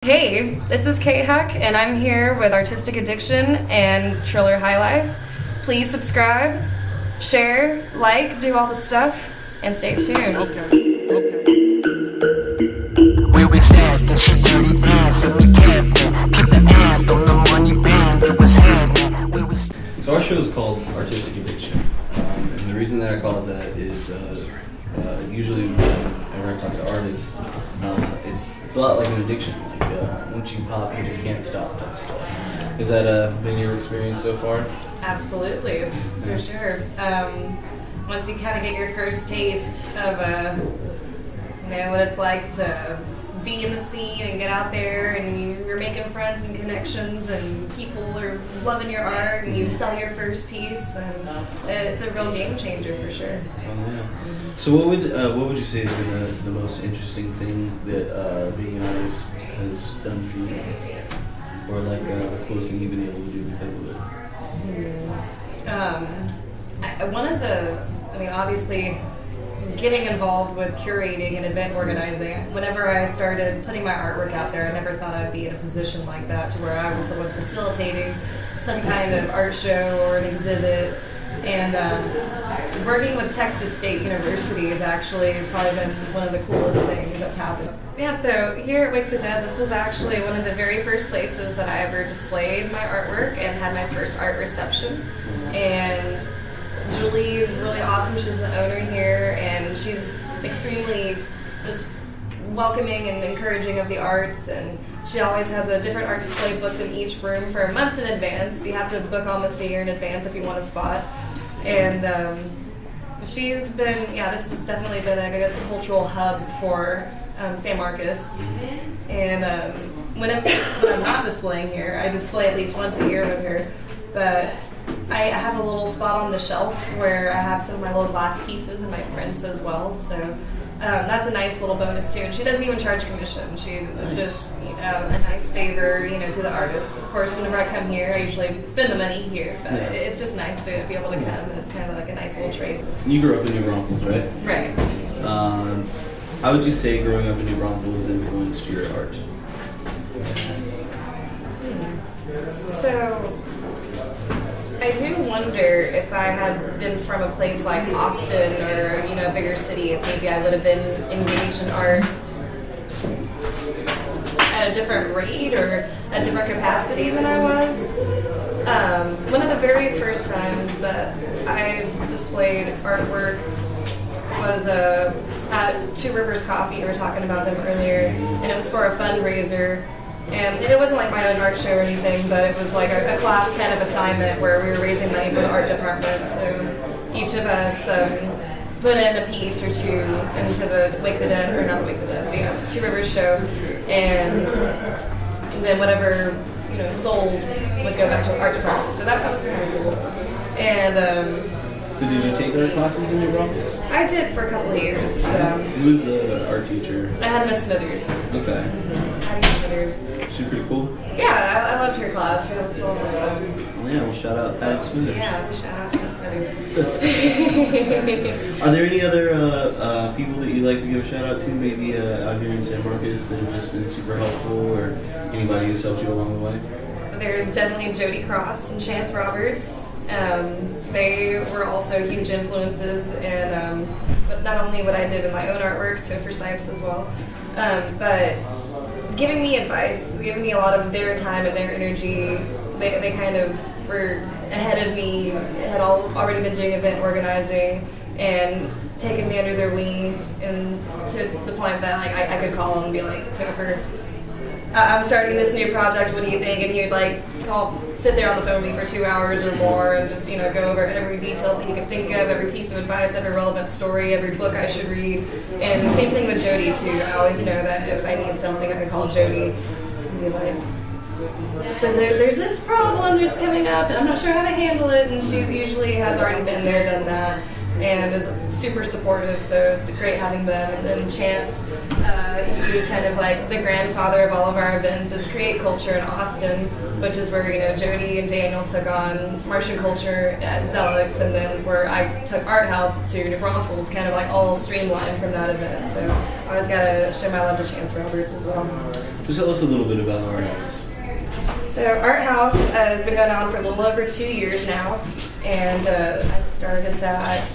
Hey, this is KHuck, and I'm here with Artistic Addiction and Triller High Life. Please subscribe, share, like, do all the stuff, and stay tuned. Okay. Where we stand, she dirty dance, and we kept it. Keep the hand on the money band, it was happening. So our show is called Artistic Addiction, and the reason that I call it that is usually whenever I talk to artists, it's a lot like an addiction. Like once you pop, you just can't stop type stuff. Has that been your experience so far? Absolutely, for sure. Once you kind of get your first taste of what it's like to be in the scene and get out there, and you're making friends and connections, and people are loving your art, and you sell your first piece, and it's a real game changer for sure. Oh yeah. So what would you say has been the most interesting thing that being an artist has done for you, or like the coolest thing you've been able to do because of it? Obviously, getting involved with curating and event organizing. Whenever I started putting my artwork out there, I never thought I'd be in a position like that, to where I was the one facilitating some kind of art show or an exhibit. And working with Texas State University has actually probably been one of the coolest things that's happened. Yeah, so here at Wake the Dead, this was actually one of the very first places that I ever displayed my artwork and had my first art reception. And Julie is really awesome. She's the owner here, and she's extremely just welcoming and encouraging of the arts, and she always has a different art display booked in each room for months in advance. You have to book almost a year in advance if you want a spot. And she's been, this has definitely been a good cultural hub for San Marcos. And when I'm not displaying here, I display at least once a year with her. But I have a little spot on the shelf where I have some of my little glass pieces and my prints as well. So that's a nice little bonus too. And she doesn't even charge commission. It's just a nice favor, to the artists. Of course, whenever I come here, I usually spend the money here. But it's just nice to be able to come, and it's kind of like a nice little trade. You grew up in New Braunfels, right? Right. How would you say growing up in New Braunfels influenced your art? So I do wonder if I had been from a place like Austin or, a bigger city, if maybe I would have been engaged in art at a different rate or a different capacity than I was. One of the very first times that I displayed artwork was at Two Rivers Coffee. We were talking about them earlier, and it was for a fundraiser. And it wasn't like my own art show or anything, but it was like a class kind of assignment where we were raising money for the art department. So each of us put in a piece or two into the Wake the Dead, or not Wake the Dead, the Two Rivers show, and then whatever sold would go back to the art department. So that was kind of cool. And so did you take art classes in New Braunfels? I did for a couple of years. Who was the art teacher? I had Miss Smithers. Okay. Patty Smithers. She's pretty cool. Yeah, I loved her class. She was so much fun. Well, yeah, well, shout out Patty Smithers. Yeah, shout out to Miss Smithers. Are there any other people that you'd like to give a shout out to, maybe out here in San Marcos, that have just been super helpful, or anybody who's helped you along the way? There's definitely Jody Cross and Chance Roberts. They were also huge influences, and but not only what I did in my own artwork, Topher Sipes as well, but giving me advice, giving me a lot of their time and their energy. They kind of were ahead of me, had already been doing event organizing, and taken me under their wing, and to the point that I could call him and be like, Topher, I'm starting this new project, what do you think? And he would sit there on the phone with me for 2 hours or more, and just go over every detail that he could think of, every piece of advice, every relevant story, every book I should read. And same thing with Jody too. I always know that if I need something, I can call Jody and be like, so there's this problem that's coming up, and I'm not sure how to handle it. And she usually has already been there, done that. and is super supportive, so it's been great having them. And then Chance, he's kind of like the grandfather of all of our events, is Create Culture in Austin, which is where, Jody and Daniel took on Martian Culture at Zelix, and then where I took Art House to New Braunfels, kind of like all streamlined from that event. So I always got to show my love to Chance Roberts as well. So tell us a little bit about Art House. So Art House has been going on for a little over 2 years now, and I started that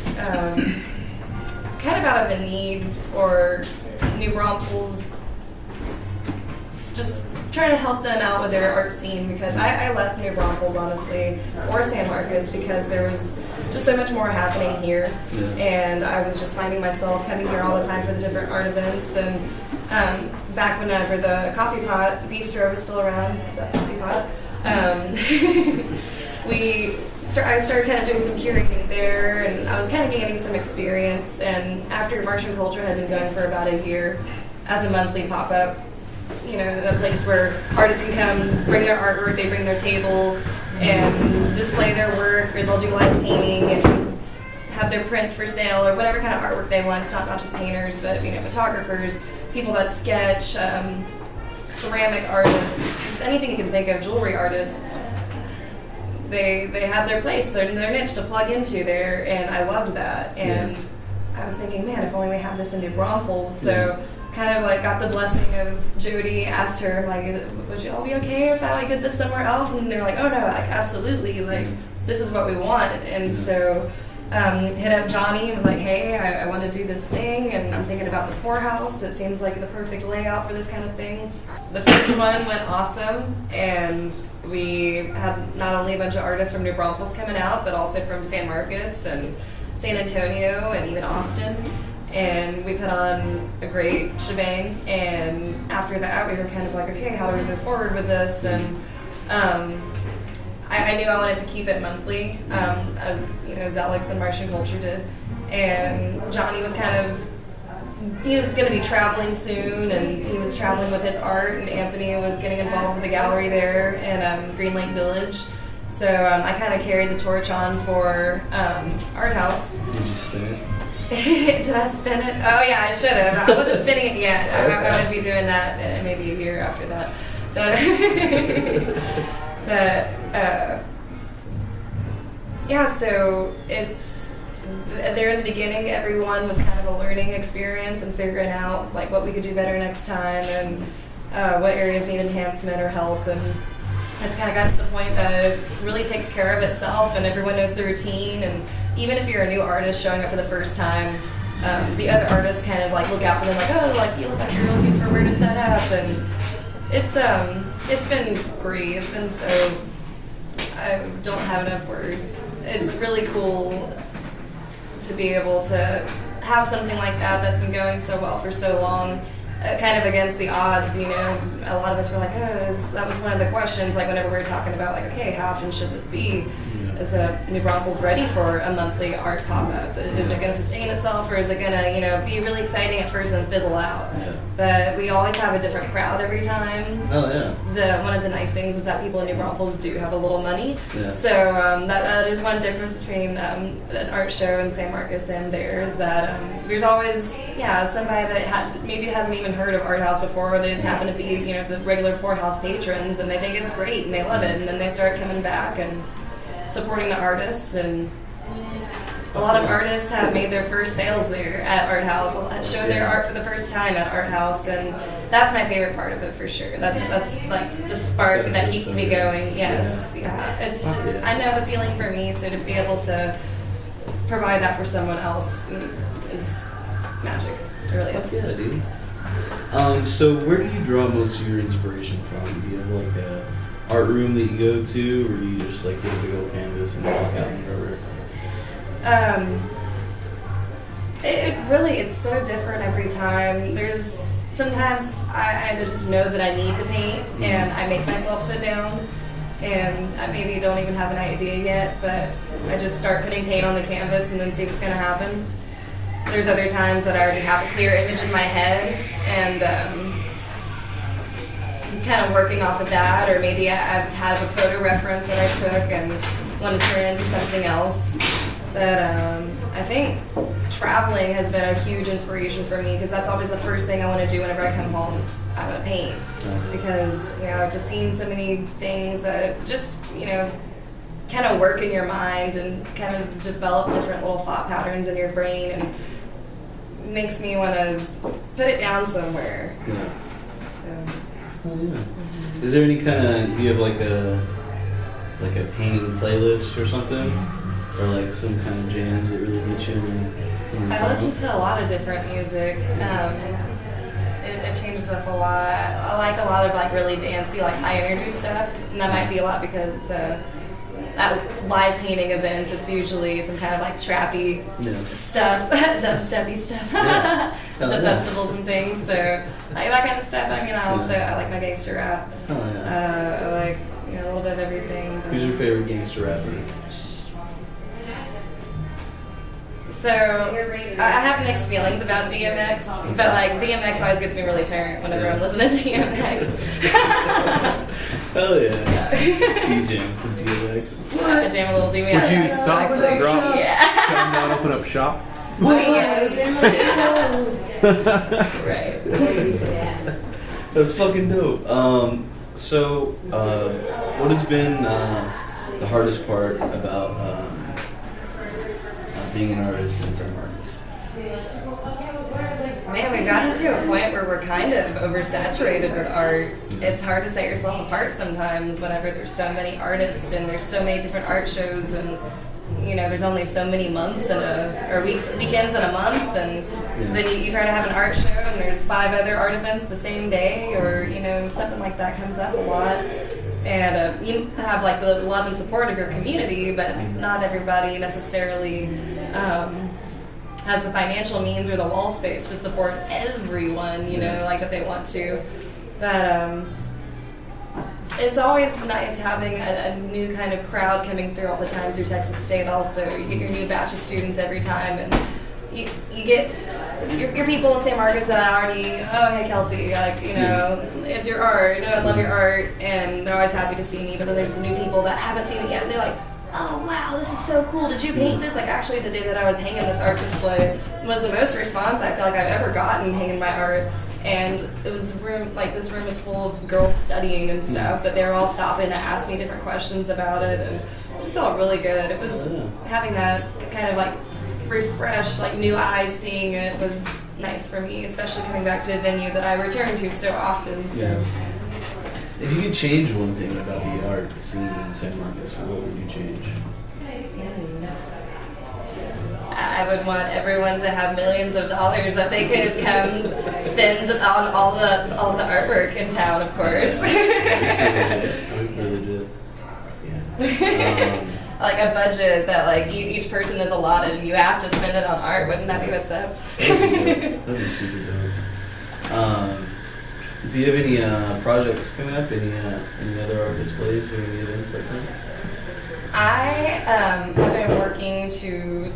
kind of out of a need for New Braunfels, just trying to help them out with their art scene, because I left New Braunfels, honestly, or San Marcos, because there was just so much more happening here, and I was just finding myself coming here all the time for the different art events. And back whenever the Coffee Pot Bistro was still around, is that Coffee Pot? I started kind of doing some curating there, and I was kind of gaining some experience. And after Martian Culture had been going for about a year as a monthly pop-up, a place where artists can come, bring their artwork, they bring their table and display their work, or they'll do live painting and have their prints for sale, or whatever kind of artwork they want. It's not just painters, but photographers, people that sketch, ceramic artists, just anything you can think of, jewelry artists. They have their place, their niche to plug into there, and I loved that. And I was thinking, man, if only we had this in New Braunfels. So kind of like got the blessing of Jody, asked her, like, would you all be okay if I did this somewhere else? And they're like, oh no, absolutely, this is what we want. And so hit up Johnny and was like, hey, I want to do this thing, and I'm thinking about the poorhouse. It seems like the perfect layout for this kind of thing. The first one went awesome, and we had not only a bunch of artists from New Braunfels coming out, but also from San Marcos and San Antonio and even Austin. And we put on a great shebang, and after that we were kind of like, okay, how do we move forward with this? And I knew I wanted to keep it monthly, as Zelix and Martian Culture did. And Johnny was he was going to be traveling soon, and he was traveling with his art, and Anthony was getting involved with the gallery there in Green Lake Village. So I kind of carried the torch on for Art House. Did you spin it? Did I spin it? Oh yeah, I should have. I wasn't spinning it yet. I would be doing that maybe a year after that. So it's there in the beginning. Everyone was kind of a learning experience and figuring out what we could do better next time, and what areas need enhancement or help. And it's kind of got to the point that it really takes care of itself, and everyone knows the routine. And even if you're a new artist showing up for the first time, the other artists kind of look out for them, you look like you're looking for where to set up. And it's been great. It's been so, I don't have enough words. It's really cool to be able to have something like that's been going so well for so long, kind of against the odds. A lot of us were like, that was one of the questions, whenever we were talking about, okay, how often should this be? Is New Braunfels ready for a monthly art pop-up? Is it going to sustain itself, or is it going to, be really exciting at first and fizzle out? Yeah. But we always have a different crowd every time. Oh yeah. One of the nice things is that people in New Braunfels do have a little money. Yeah. So that is one difference between an art show in San Marcos and theirs. That there's always somebody that maybe hasn't even heard of Art House before, or they just happen to be the regular poorhouse patrons, and they think it's great and they love it, and then they start coming back and supporting the artists. And a lot of artists have made their first sales there at Art House, showed their art for the first time at Art House, and that's my favorite part of it for sure. That's the spark that keeps me going. Yes, it's I know the feeling for me, so to be able to provide that for someone else is magic. It really is. Yeah, dude. So where do you draw most of your inspiration from? Do you have a art room that you go to, or do you just get a big old canvas and walk out wherever? It's so different every time. There's sometimes I just know that I need to paint, and I make myself sit down, and I maybe don't even have an idea yet, but I just start putting paint on the canvas and then see what's going to happen. There's other times that I already have a clear image in my head, and kind of working off of that, or maybe I've had a photo reference that I took and want to turn it into something else. But I think traveling has been a huge inspiration for me because that's always the first thing I want to do whenever I come home is I want to paint. Because, I've just seen so many things that just, kind of work in your mind and kind of develop different little thought patterns in your brain and makes me want to put it down somewhere. Yeah. So. Oh, yeah. Is there any kind of, do you have like a painting playlist or something? Or like some kind of jams that really get you in the I listen to a lot of different music. It changes up a lot. I like a lot of like really dancey, like high energy stuff. And that might be a lot because at live painting events, it's usually some kind of like trappy stuff, dubsteppy stuff, the festivals and things. So I like that kind of stuff. I mean, I like my gangster rap. Oh, yeah. I like a little bit of everything. Who's your favorite gangster rapper? So I have mixed feelings about DMX, but like DMX always gets me really turned whenever I'm listening to DMX. Hell yeah. See jam some DMX. I jam a little DMX. Would you stop, drop, Yeah. shut down, open up shop? Right. That's fucking dope. What has been the hardest part about being an artist in San Marcos? Man, we've gotten to a point where we're kind of oversaturated with art. It's hard to set yourself apart sometimes whenever there's so many artists and there's so many different art shows and there's only so many months or weekends in a month, and then you try to have an art show and there's 5 other art events the same day, or something like that comes up a lot. And you have like the love and support of your community, but not everybody necessarily has the financial means or the wall space to support everyone, like that they want to. But it's always nice having a new kind of crowd coming through all the time through Texas State also. You get your new batch of students every time, and you get your people in San Marcos that already, oh, hey, Kelsey, like, it's your art, I love your art, and they're always happy to see me. But then there's the new people that haven't seen it yet, and they're like, oh, wow, this is so cool. Did you paint this? Like, actually, the day that I was hanging this art display was the most response I feel like I've ever gotten hanging my art. And it was this room is full of girls studying and stuff, but they were all stopping to ask me different questions about it, and it just felt really good. It was having that kind of like refresh, like new eyes seeing it was nice for me, especially coming back to a venue that I return to so often. So. Yeah. If you could change one thing about the art scene in San Marcos, what would you change? I would want everyone to have millions of dollars that they could come spend on all the artwork in town, of course. Really Like a budget that like each person is allotted and you have to spend it on art. Wouldn't that be what's up? That'd be super dope. Do you have any projects coming up? Any other art displays or any events like that? I have been working to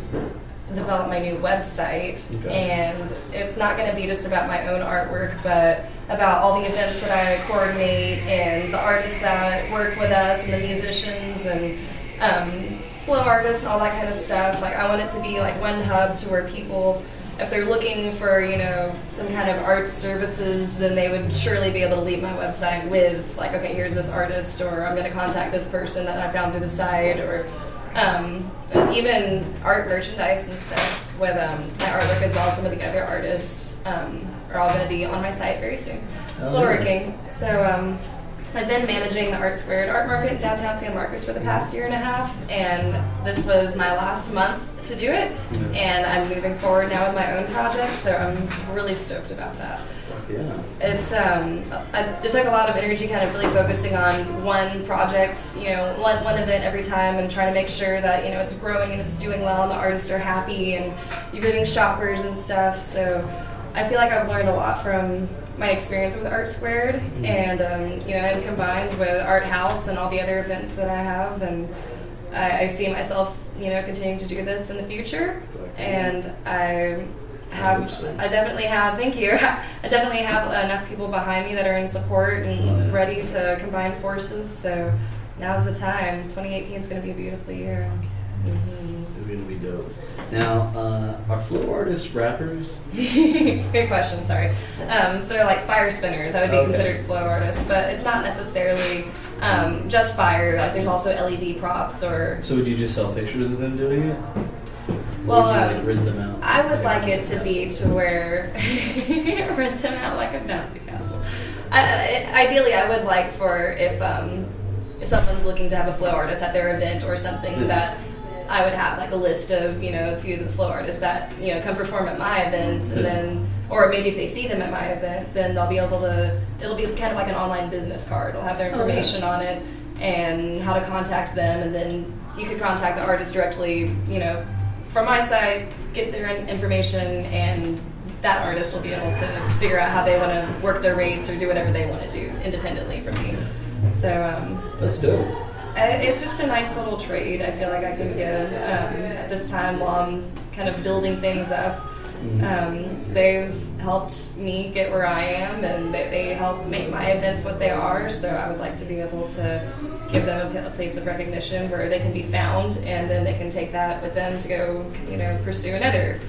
develop my new website, and it's not going to be just about my own artwork, but about all the events that I coordinate and the artists that work with us and the musicians and flow artists and all that kind of stuff. Like, I want it to be like one hub to where people, if they're looking for, some kind of art services, then they would surely be able to leave my website with like, okay, here's this artist, or I'm going to contact this person that I found through the site, or even art merchandise and stuff with my artwork as well as some of the other artists are all going to be on my site very soon. Still working. So I've been managing the Art Squared Art Market in downtown San Marcos for the past 1.5 years, and this was my last month to do it, and I'm moving forward now with my own project, so I'm really stoked about that. Yeah. It's it took a lot of energy kind of really focusing on one project, one event every time, and trying to make sure that, it's growing and it's doing well and the artists are happy and you're getting shoppers and stuff. So I feel like I've learned a lot from my experience with Art Squared, and and combined with Art Haus and all the other events that I have, and I see myself, continuing to do this in the future, and I definitely have, thank you, I definitely have enough people behind me that are in support and ready to combine forces, so now's the time. 2018 is going to be a beautiful year. It's gonna be dope. Now, are flow artists rappers? Good question, sorry. So like fire spinners, I would be Okay. considered flow artists, but it's not necessarily just fire. Like there's also LED props or. So would you just sell pictures of them doing it? Well, or would you, like, rent them out? I would like it bouncy to be castle? to where rent them out like a bouncy castle. Ideally, I would like for if someone's looking to have a flow artist at their event or something that I would have like a list of a few of the flow artists that come perform at my events, and then or maybe if they see them at my event, then they'll be able to. It'll be kind of like an online business card. It'll have their information on it and how to contact them, and then you could contact the artist directly. From my side, get their information, and that artist will be able to figure out how they want to work their rates or do whatever they want to do independently from me. So That's dope. it's just a nice little trade I feel like I can give at this time while I'm kind of building things up. They've helped me get where I am, and they help make my events what they are, so I would like to be able to give them a place of recognition where they can be found, and then they can take that with them to go pursue another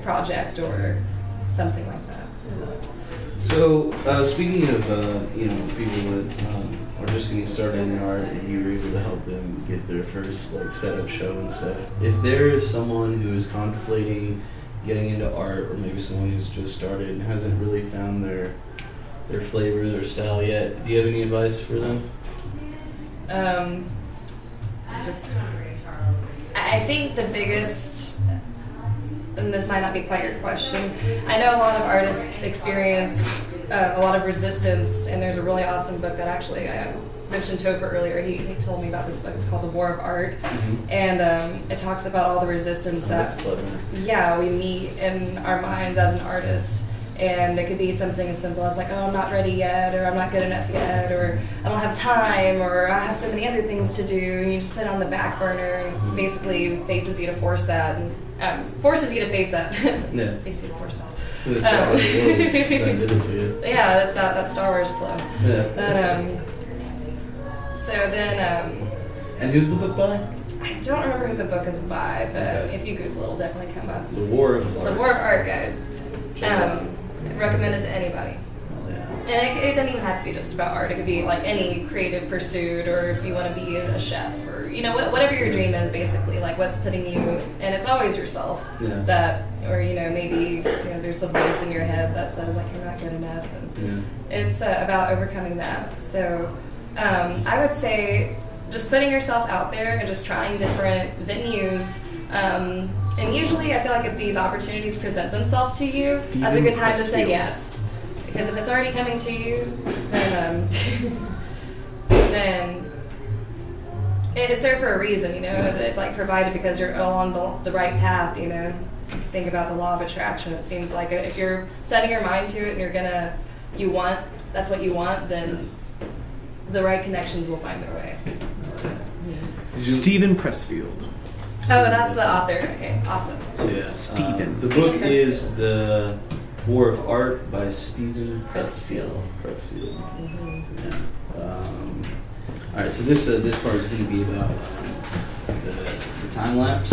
project or something like that. So, speaking of people that are just getting started in art, and you were able to help them get their first setup show and stuff. If there is someone who is contemplating getting into art, or maybe someone who's just started and hasn't really found their flavor, their style yet, do you have any advice for them? I think the biggest, and this might not be quite your question, I know a lot of artists experience a lot of resistance, and there's a really awesome book that actually I mentioned Topher earlier. He told me about this book. It's called The War of Art, and it talks about all the resistance That's that clever. we meet in our minds as an artist. And it could be something as simple as like, oh, I'm not ready yet, or I'm not good enough yet, or I don't have time, or I have so many other things to do, and you just put it on the back burner, and basically forces you to face that. Yeah. Forces you to force that. It's Star Wars world that did it to you. Yeah, that's that Star Wars flow. Yeah. But, so then, And who's the book by? I don't remember who the book is by, but Okay. if you Google, it'll definitely come up. The War of Art. The War of Art, guys. Check it out. Recommend it to anybody. Oh, yeah. And it doesn't even have to be just about art. It could be like any creative pursuit, or if you want to be a chef, or whatever your dream is, basically, like what's putting you. And it's always yourself that, or maybe there's the voice in your head that says like you're not good enough, and it's about overcoming that. So I would say just putting yourself out there and just trying different venues. And usually, I feel like if these opportunities present themselves to you, that's a good time to say yes. Because if it's already coming to you, then then it's there for a reason. It's like provided because you're on the right path. Think about the law of attraction. It seems like if you're setting your mind to it and that's what you want, then the right connections will find their way. Stephen Pressfield. Oh, that's the author. Okay, awesome. So, yeah. Stephen. The book is The War of Art by Stephen Pressfield. Yeah. All right, so this part is going to be about the time lapse.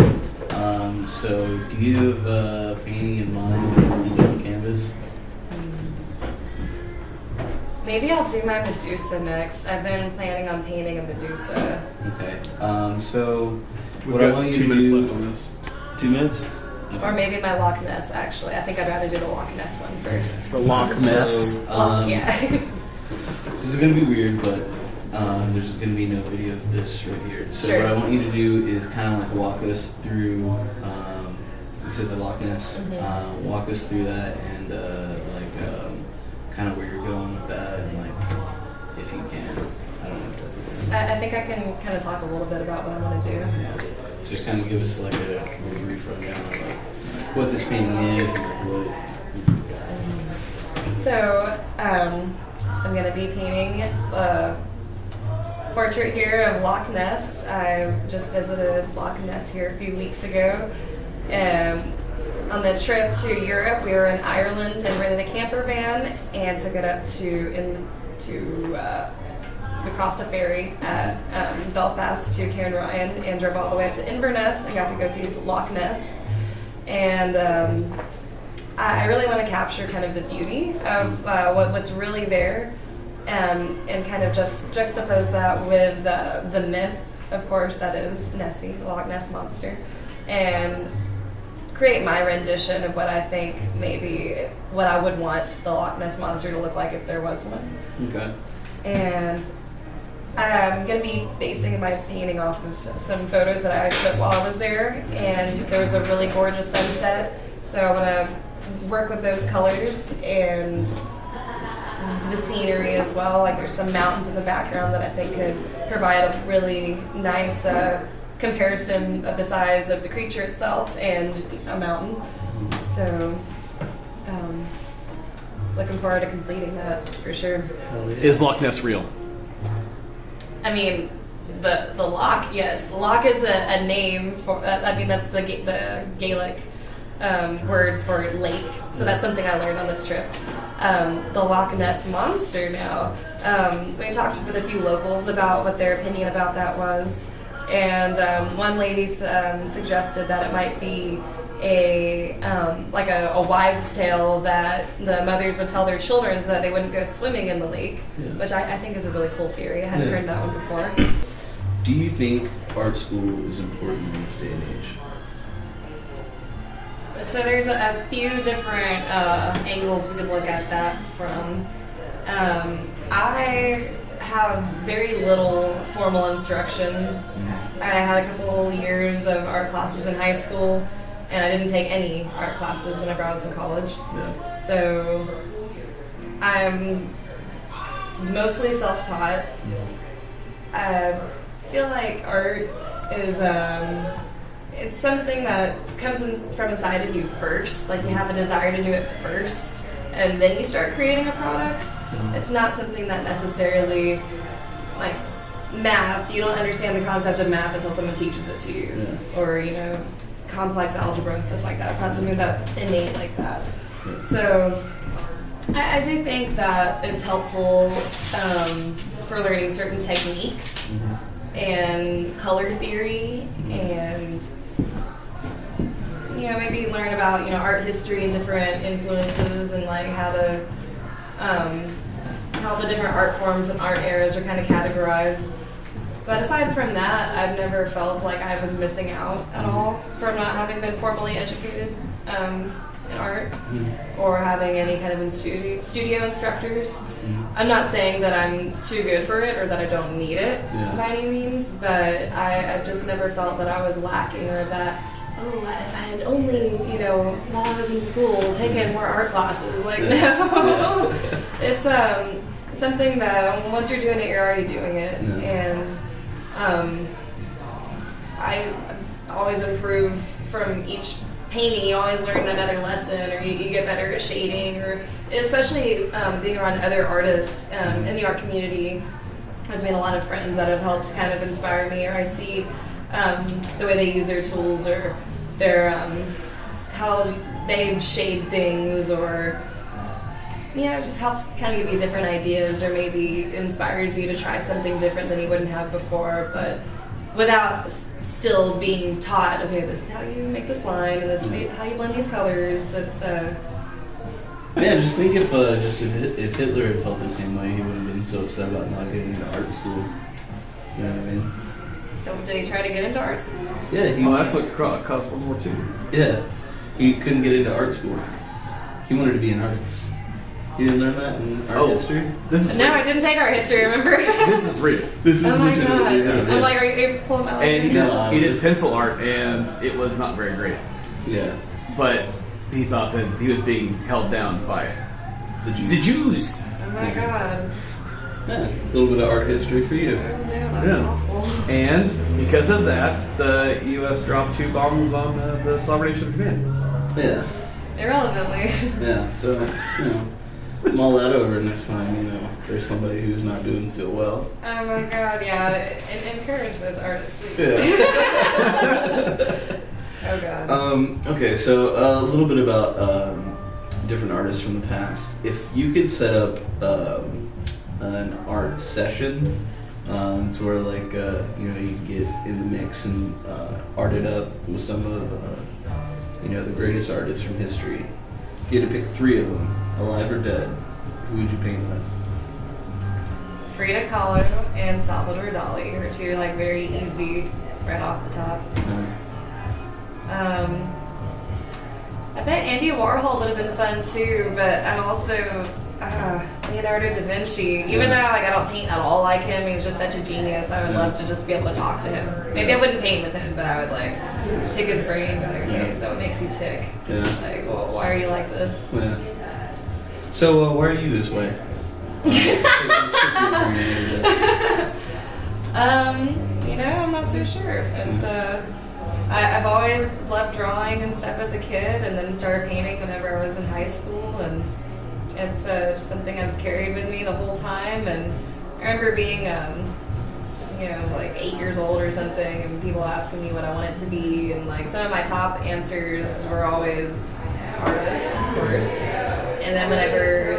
So, do you have a painting in mind on canvas? Maybe I'll do my Medusa next. I've been planning on painting a Medusa. Okay. So, We've what I got want you 2 to minutes do. left on this. 2 minutes? Or maybe my Loch Ness, actually. I think I'd rather do the Loch Ness one first. The Loch Ness. So, Yeah. this is going to be weird, but there's going to be no video of this right here. So Sure. what I want you to do is kind of like walk us through, you said the Loch Ness, walk us through that and kind of where you're going with that, and if you can. I don't know if that's it. I think I can kind of talk a little bit about what I want to do. Yeah. So just kind of give us a brief rundown of what this painting is and what. So, I'm going to be painting a portrait here of Loch Ness. I just visited Loch Ness here a few weeks ago. On the trip to Europe, we were in Ireland and rented a camper van and took it up to we crossed a ferry at Belfast to Cairn Ryan and drove all the way up to Inverness and got to go see Loch Ness. And I really want to capture kind of the beauty of what's really there, and kind of just juxtapose that with the myth, of course, that is Nessie, the Loch Ness Monster, and create my rendition of what I think maybe what I would want the Loch Ness Monster to look like if there was one. Okay. And I'm going to be basing my painting off of some photos that I took while I was there, and there was a really gorgeous sunset, so I want to work with those colors and the scenery as well. Like there's some mountains in the background that I think could provide a really nice comparison of the size of the creature itself and a mountain. So looking forward to completing that for sure. Is Loch Ness real? I mean, the loch, yes. Loch is a name for, I mean, that's the Gaelic word for lake. So that's something I learned on this trip. The Loch Ness Monster now. We talked with a few locals about what their opinion about that was. And one lady suggested that it might be a wives' tale that the mothers would tell their children so that they wouldn't go swimming in the lake, which I think is a really cool theory. I hadn't heard that one before. Do you think art school is important in this day and age? So there's a few different angles we could look at that from. I have very little formal instruction. I had a couple years of art classes in high school, and I didn't take any art classes whenever I was in college. Yeah. So I'm mostly self-taught. I feel like art is it's something that comes from inside of you first. Like you have a desire to do it first, and then you start creating a product. It's not something that necessarily, like math, you don't understand the concept of math until someone teaches it to you. Yeah. Or, complex algebra and stuff like that. It's not something that's innate like that. So I do think that it's helpful for learning certain techniques and color theory, and maybe learn about art history and different influences, and like how the different art forms and art eras are kind of categorized. But aside from that, I've never felt like I was missing out at all from not having been formally educated in art or having any kind of studio instructors. I'm not saying that I'm too good for it or that I don't need it by any means, but I've just never felt that I was lacking, or that, if I had only, while I was in school, taken more art classes. Like, no. It's something that once you're doing it, you're already doing it. And I always improve from each painting. You always learn another lesson, or you get better at shading, or especially being around other artists in the art community. I've made a lot of friends that have helped kind of inspire me, or I see the way they use their tools, or their how they shade things, or it just helps kind of give you different ideas, or maybe inspires you to try something different than you wouldn't have before, but without still being taught, okay, this is how you make this line, and this is how you blend these colors. It's just think if Hitler had felt the same way, he wouldn't have been so upset about not getting into art school. You know what I mean? Did he try to get into art school? Yeah. That's what caused World War II. Yeah. He couldn't get into art school. He wanted to be an artist. You didn't learn that in art history? No, I didn't take art history, remember? This is real. This is oh my legitimately god. real. I'm like, are you able to pull them out? And he did pencil art, and it was not very great. Yeah. But he thought that he was being held down by The Jews. Oh my god. Yeah, a little bit of art history for you. That's awful. And because of that, the U.S. dropped 2 bombs on the sovereign nation of Japan. Yeah. Irrelevantly. Yeah, so, mull that over next time, there's somebody who's not doing so well. Oh my god, yeah. Encourage those artists, please. Yeah. Oh god. Okay, so a little bit about different artists from the past. If you could set up an art session. It's where like you get in the mix and art it up with some of the greatest artists from history. You had to pick 3 of them, alive or dead. Who would you paint with? Frida Kahlo and Salvador Dali are 2 like very easy right off the top. I bet Andy Warhol would have been fun too, but I'm also Leonardo da Vinci. Even though like I don't paint at all like him, he was just such a genius. I would love to just be able to talk to him. Maybe I wouldn't paint with him, but I would like pick his brain. Be like, okay, so what makes you tick? Yeah. Like, well, why are you like this? Yeah. So why are you this way? I'm not so sure. It's I've always loved drawing and stuff as a kid, and then started painting whenever I was in high school, and it's just something I've carried with me the whole time. And I remember being, like 8 years old or something, and people asking me what I wanted to be, and like some of my top answers were always artist, of course. And then whenever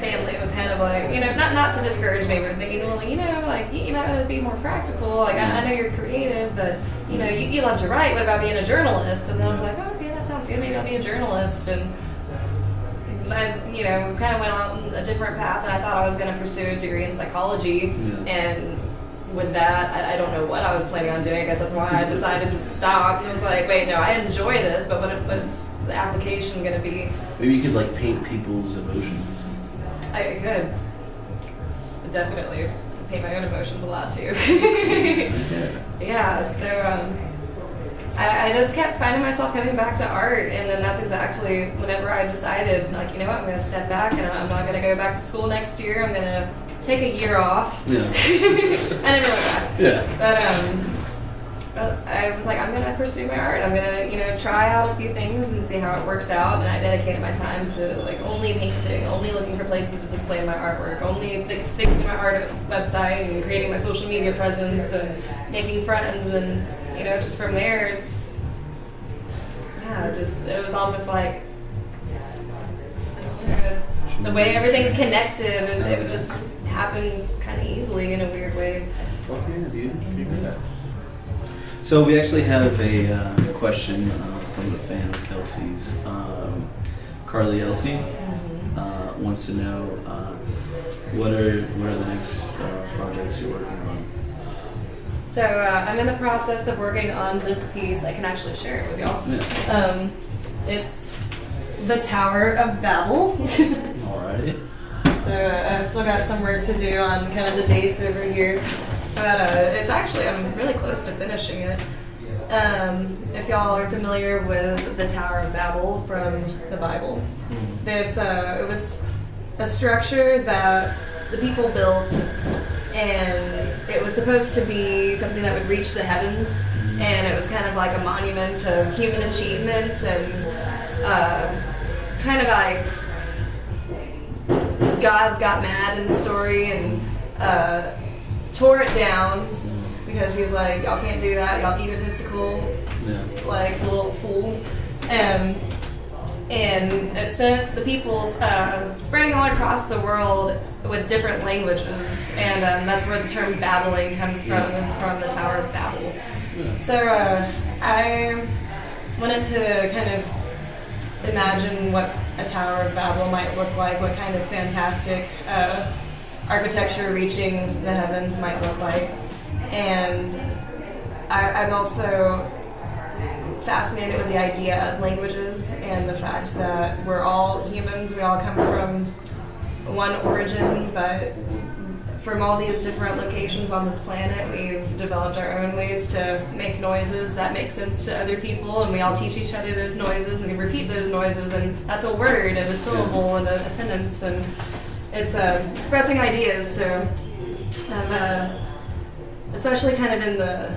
family was kind of like, not to discourage me, but thinking, well, you might want to be more practical. Like, I know you're creative, but, you love to write. What about being a journalist? And then I was like, oh, okay, that sounds good. Maybe I'll be a journalist. And I, kind of went on a different path, and I thought I was going to pursue a degree in psychology. Yeah. And with that, I don't know what I was planning on doing. I guess that's why I decided to stop. And I was like, wait, no, I enjoy this, but what's the application going to be? Maybe you could, like, paint people's emotions. I could. Definitely. Paint my own emotions a lot too. Yeah, so I just kept finding myself coming back to art, and then that's exactly whenever I decided, like, you know what, I'm going to step back, and I'm not going to go back to school next year. I'm going to take a year off. Yeah. I never went back. Yeah. But I was like, I'm going to pursue my art. I'm going to, try out a few things and see how it works out. And I dedicated my time to like only painting, only looking for places to display my artwork, only sticking to my art website and creating my social media presence and making friends. And, just from there, it was almost like, it's the way everything's connected, and it would just happen kind of easily in a weird way. Fuck yeah, dude. Congrats. So we actually have a question from the fan of Kelsey's. Carly Elsie wants to know what are the next projects you're working on? So I'm in the process of working on this piece. I can actually share it with y'all. Yeah. It's the Tower of Babel. Alrighty. So I've still got some work to do on kind of the base over here. But it's actually, I'm really close to finishing it. If y'all are familiar with the Tower of Babel from the Bible, it was a structure that the people built, and it was supposed to be something that would reach the heavens, and it was kind of like a monument of human achievement, and kind of like God got mad in the story and tore it down because he was like, y'all can't do that, y'all egotistical, like little fools. And it sent the people spreading all across the world with different languages, and that's where the term babbling comes from, is from the Tower of Babel. So I wanted to kind of imagine what a Tower of Babel might look like, what kind of fantastic architecture reaching the heavens might look like. And I'm also fascinated with the idea of languages and the fact that we're all humans, we all come from one origin, but from all these different locations on this planet, we've developed our own ways to make noises that make sense to other people, and we all teach each other those noises and we repeat those noises, and that's a word and a syllable and a sentence, and it's expressing ideas. So I'm especially kind of in the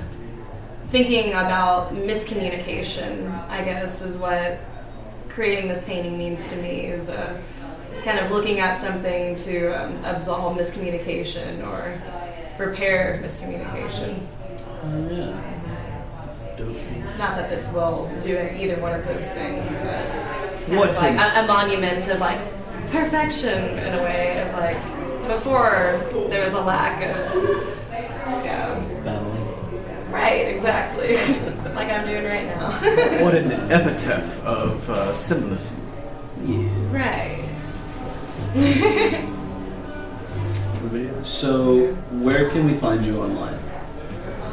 thinking about miscommunication, I guess, is what creating this painting means to me, is kind of looking at something to absolve miscommunication or repair miscommunication. Yeah. Dope. Not that this will do either one of those things, but it's kind of like a monument of like perfection in a way, of like before there was a lack of, yeah. Battling. Right, exactly. Like I'm doing right now. What an epitaph of symbolism. Right. Everybody else? So, where can we find you online?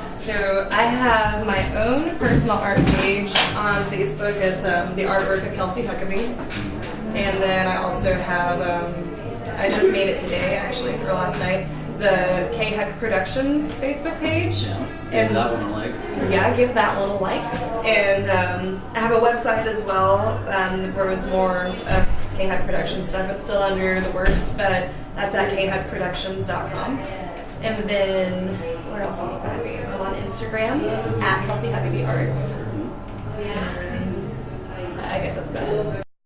So I have my own personal art page on Facebook. It's the artwork of Kelsey Huckaby. And then I also have, I just made it today actually, or last night, the KHuck Productions Facebook page. And that one I like. Yeah, give that one a like. And I have a website as well, where with more of KHuck Productions stuff. It's still under the works, but that's at KHuckProductions.com. And then, where else am I going to be? I'm on Instagram, at Kelsey Huckaby Art. And I guess that's about it.